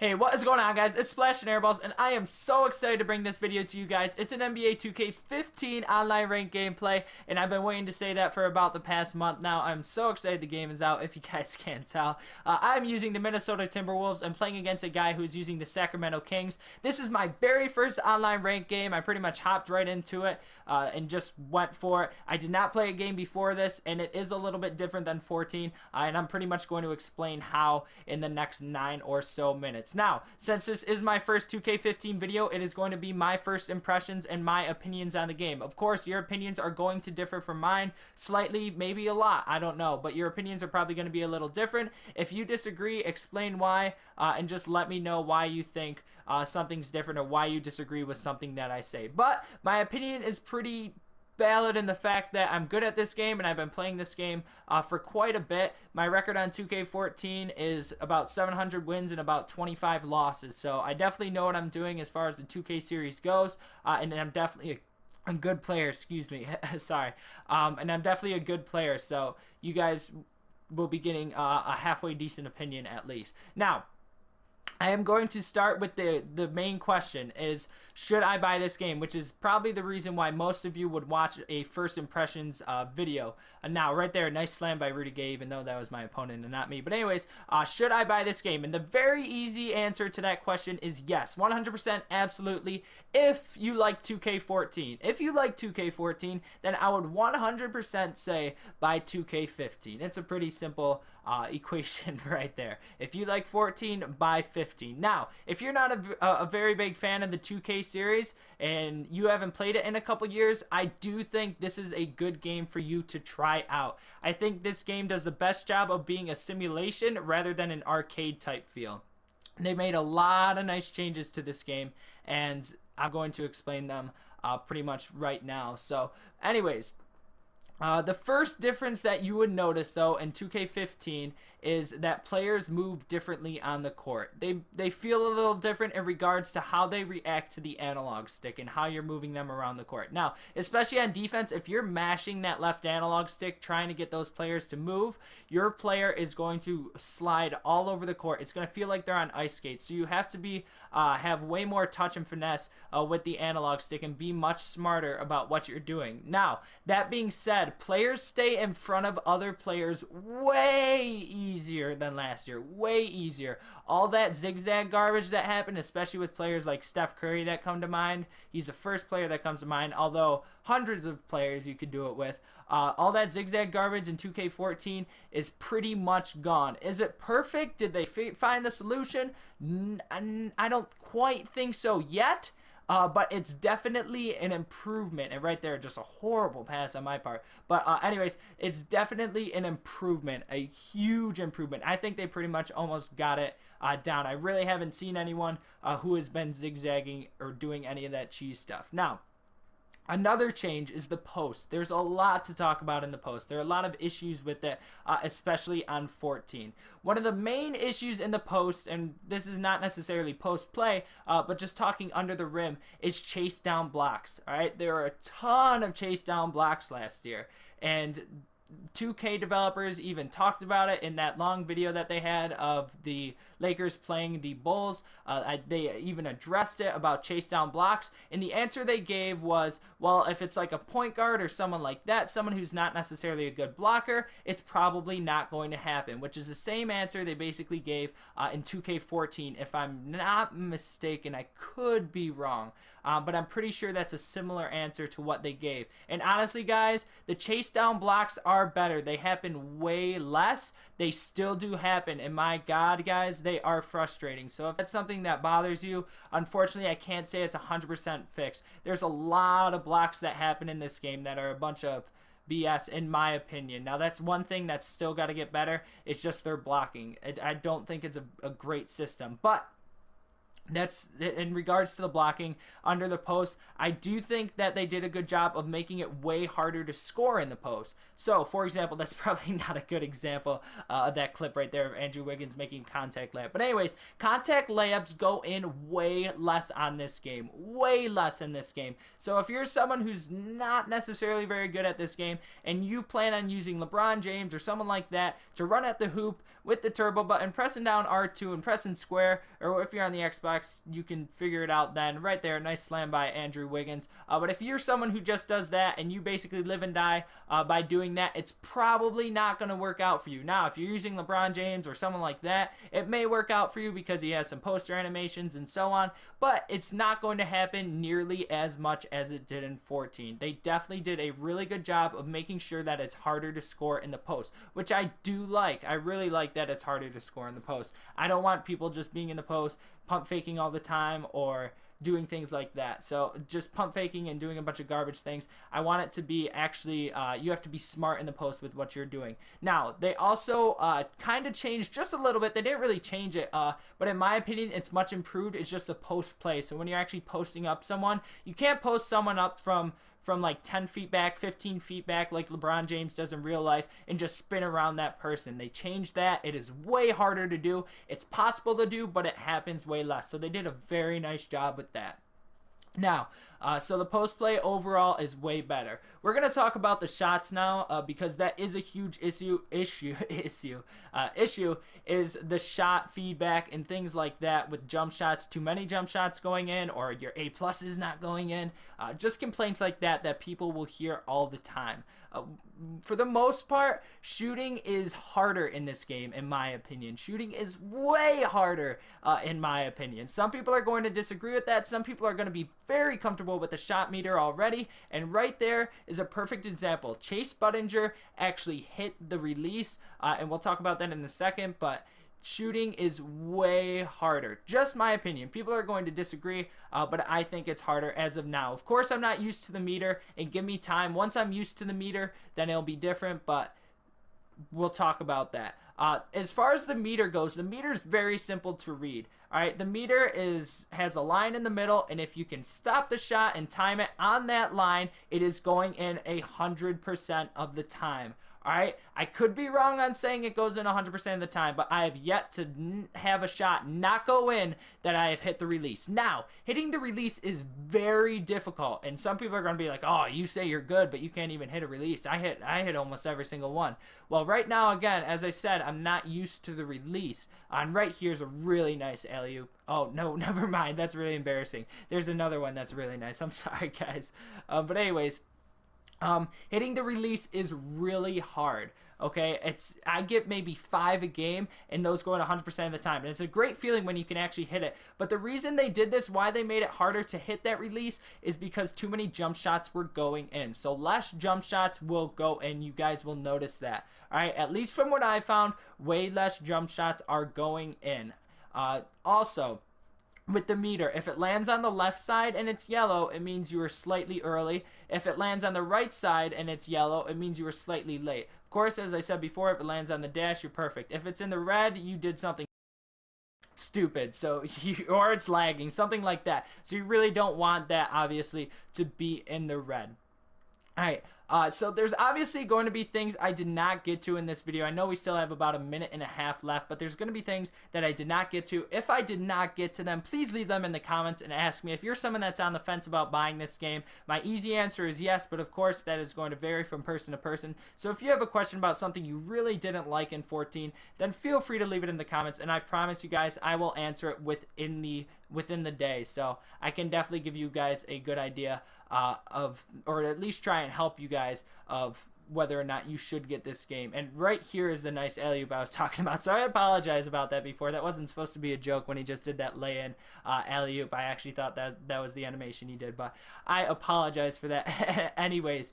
Hey, what is going on, guys? It's Splash and Airballs, and I am so excited to bring this video to you guys. It's an NBA 2K15 online ranked gameplay, and I've been waiting to say that for about the past month now. I'm so excited the game is out, if you guys can't tell. I'm using the Minnesota Timberwolves. I'm playing against a guy who's using the Sacramento Kings. This is my very first online ranked game. I pretty much hopped right into it and just went for it. I did not play a game before this, and it is a little bit different than 14, and I'm pretty much going to explain how in the next 9 or so minutes. Now, since this is my first 2K15 video, it is going to be my first impressions and my opinions on the game. Of course, your opinions are going to differ from mine slightly, maybe a lot, I don't know, but your opinions are probably going to be a little different. If you disagree, explain why, and just let me know why you think something's different or why you disagree with something that I say. But my opinion is pretty valid in the fact that I'm good at this game and I've been playing this game for quite a bit. My record on 2K14 is about 700 wins and about 25 losses, so I definitely know what I'm doing as far as the 2K series goes, and I'm definitely a good player, excuse me, sorry, and I'm definitely a good player, so you guys will be getting a halfway decent opinion at least. Now, I am going to start with the main question is, should I buy this game? Which is probably the reason why most of you would watch a first impressions video. And now, right there, nice slam by Rudy Gay, even though that was my opponent and not me. But anyways, should I buy this game? And the very easy answer to that question is yes, 100% absolutely, if you like 2K14. If you like 2K14, then I would 100% say buy 2K15. It's a pretty simple equation right there. If you like 14, buy 15. Now, if you're not a very big fan of the 2K series and you haven't played it in a couple years, I do think this is a good game for you to try out. I think this game does the best job of being a simulation rather than an arcade type feel. They made a lot of nice changes to this game, and I'm going to explain them pretty much right now. So anyways, the first difference that you would notice, though, in 2K15 is that players move differently on the court. They feel a little different in regards to how they react to the analog stick and how you're moving them around the court. Now, especially on defense, if you're mashing that left analog stick trying to get those players to move, your player is going to slide all over the court. It's going to feel like they're on ice skates. So you have to be have way more touch and finesse with the analog stick and be much smarter about what you're doing. Now, that being said, players stay in front of other players way easier than last year. Way easier. All that zigzag garbage that happened, especially with players like Steph Curry that come to mind. He's the first player that comes to mind, although hundreds of players you could do it with. All that zigzag garbage in 2K14 is pretty much gone. Is it perfect? Did they find the solution? I don't quite think so yet. But it's definitely an improvement. And right there, just a horrible pass on my part. But anyways, it's definitely an improvement, a huge improvement. I think they pretty much almost got it down. I really haven't seen anyone who has been zigzagging or doing any of that cheese stuff. Now, another change is the post. There's a lot to talk about in the post. There are a lot of issues with it, especially on 14. One of the main issues in the post, and this is not necessarily post play, but just talking under the rim, is chase down blocks. All right, there are a ton of chase down blocks last year, and 2K developers even talked about it in that long video that they had of the Lakers playing the Bulls. They even addressed it about chase down blocks, and the answer they gave was, well, if it's like a point guard or someone like that, someone who's not necessarily a good blocker, it's probably not going to happen, which is the same answer they basically gave in 2K14, if I'm not mistaken. I could be wrong, but I'm pretty sure that's a similar answer to what they gave. And honestly, guys, the chase down blocks are better. They happen way less. They still do happen, and my God, guys, they are frustrating. So if that's something that bothers you, unfortunately, I can't say it's 100% fixed. There's a lot of blocks that happen in this game that are a bunch of BS, in my opinion. Now, that's one thing that's still got to get better. It's just their blocking. I don't think it's a great system, but That's in regards to the blocking under the post. I do think that they did a good job of making it way harder to score in the post. So, for example, that's probably not a good example of that clip right there of Andrew Wiggins making contact layup. But anyways, contact layups go in way less on this game, way less in this game. So if you're someone who's not necessarily very good at this game and you plan on using LeBron James or someone like that to run at the hoop with the turbo button, pressing down R2 and pressing square, or if you're on the Xbox, you can figure it out then. Right there, nice slam by Andrew Wiggins. But if you're someone who just does that and you basically live and die by doing that, it's probably not going to work out for you. Now, if you're using LeBron James or someone like that, it may work out for you because he has some poster animations and so on, but it's not going to happen nearly as much as it did in 14. They definitely did a really good job of making sure that it's harder to score in the post, which I do like. I really like that it's harder to score in the post. I don't want people just being in the post, pump faking all the time, or doing things like that. So just pump faking and doing a bunch of garbage things. I want it to be actually, you have to be smart in the post with what you're doing. Now, they also kind of changed just a little bit. They didn't really change it, but in my opinion, it's much improved. It's just a post play. So when you're actually posting up someone, you can't post someone up from like 10 feet back, 15 feet back, like LeBron James does in real life, and just spin around that person. They changed that. It is way harder to do. It's possible to do, but it happens way less. So they did a very nice job with that. Now, so the post play overall is way better. We're gonna talk about the shots now because that is a huge issue. Issue is the shot feedback and things like that with jump shots. Too many jump shots going in, or your A plus is not going in. Just complaints like that that people will hear all the time. For the most part, shooting is harder in this game, in my opinion. Shooting is way harder, in my opinion. Some people are going to disagree with that. Some people are going to be very comfortable with the shot meter already. And right there is a perfect example. Chase Budinger actually hit the release, and we'll talk about that in a second, but shooting is way harder. Just my opinion. People are going to disagree, but I think it's harder as of now. Of course, I'm not used to the meter, and give me time. Once I'm used to the meter, then it'll be different, but we'll talk about that. As far as the meter goes, the meter is very simple to read. All right, the meter has a line in the middle, and if you can stop the shot and time it on that line, it is going in 100% of the time. All right, I could be wrong on saying it goes in 100% of the time, but I have yet to have a shot not go in that I have hit the release. Now, hitting the release is very difficult, and some people are going to be like, "Oh, you say you're good, but you can't even hit a release." I hit almost every single one. Well, right now, again, as I said, I'm not used to the release. And right here's a really nice alley-oop. Oh, no, never mind. That's really embarrassing. There's another one that's really nice. I'm sorry, guys. But anyways, hitting the release is really hard. Okay, I get maybe 5 a game, and those go in 100% of the time, and it's a great feeling when you can actually hit it. But the reason they did this, why they made it harder to hit that release, is because too many jump shots were going in. So less jump shots will go in. You guys will notice that. All right, at least from what I found, way less jump shots are going in. Also, with the meter, if it lands on the left side and it's yellow, it means you were slightly early. If it lands on the right side and it's yellow, it means you were slightly late. Of course, as I said before, if it lands on the dash, you're perfect. If it's in the red, you did something stupid, or it's lagging, something like that. So you really don't want that, obviously, to be in the red. Alright, so there's obviously going to be things I did not get to in this video. I know we still have about a minute and a half left, but there's going to be things that I did not get to. If I did not get to them, please leave them in the comments and ask me. If you're someone that's on the fence about buying this game, my easy answer is yes, but of course that is going to vary from person to person. So if you have a question about something you really didn't like in 14, then feel free to leave it in the comments, and I promise you guys I will answer it within the day. So I can definitely give you guys a good idea or at least try and help you guys of whether or not you should get this game. And right here is the nice alley-oop I was talking about. So I apologize about that before. That wasn't supposed to be a joke when he just did that lay-in alley-oop. I actually thought that was the animation he did, but I apologize for that. Anyways.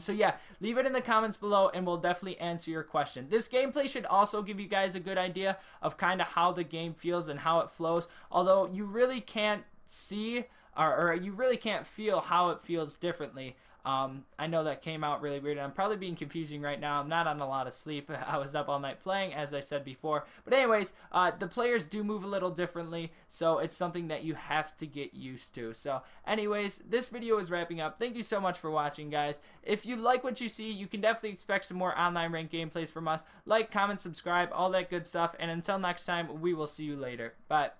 So yeah, leave it in the comments below and we'll definitely answer your question. This gameplay should also give you guys a good idea of kind of how the game feels and how it flows. Although you really can't see or you really can't feel how it feels differently. I know that came out really weird, and I'm probably being confusing right now. I'm not on a lot of sleep. I was up all night playing, as I said before. But anyways, the players do move a little differently, so it's something that you have to get used to. So anyways, this video is wrapping up. Thank you so much for watching, guys. If you like what you see, you can definitely expect some more online ranked gameplays from us. Like, comment, subscribe, all that good stuff. And until next time, we will see you later. Bye.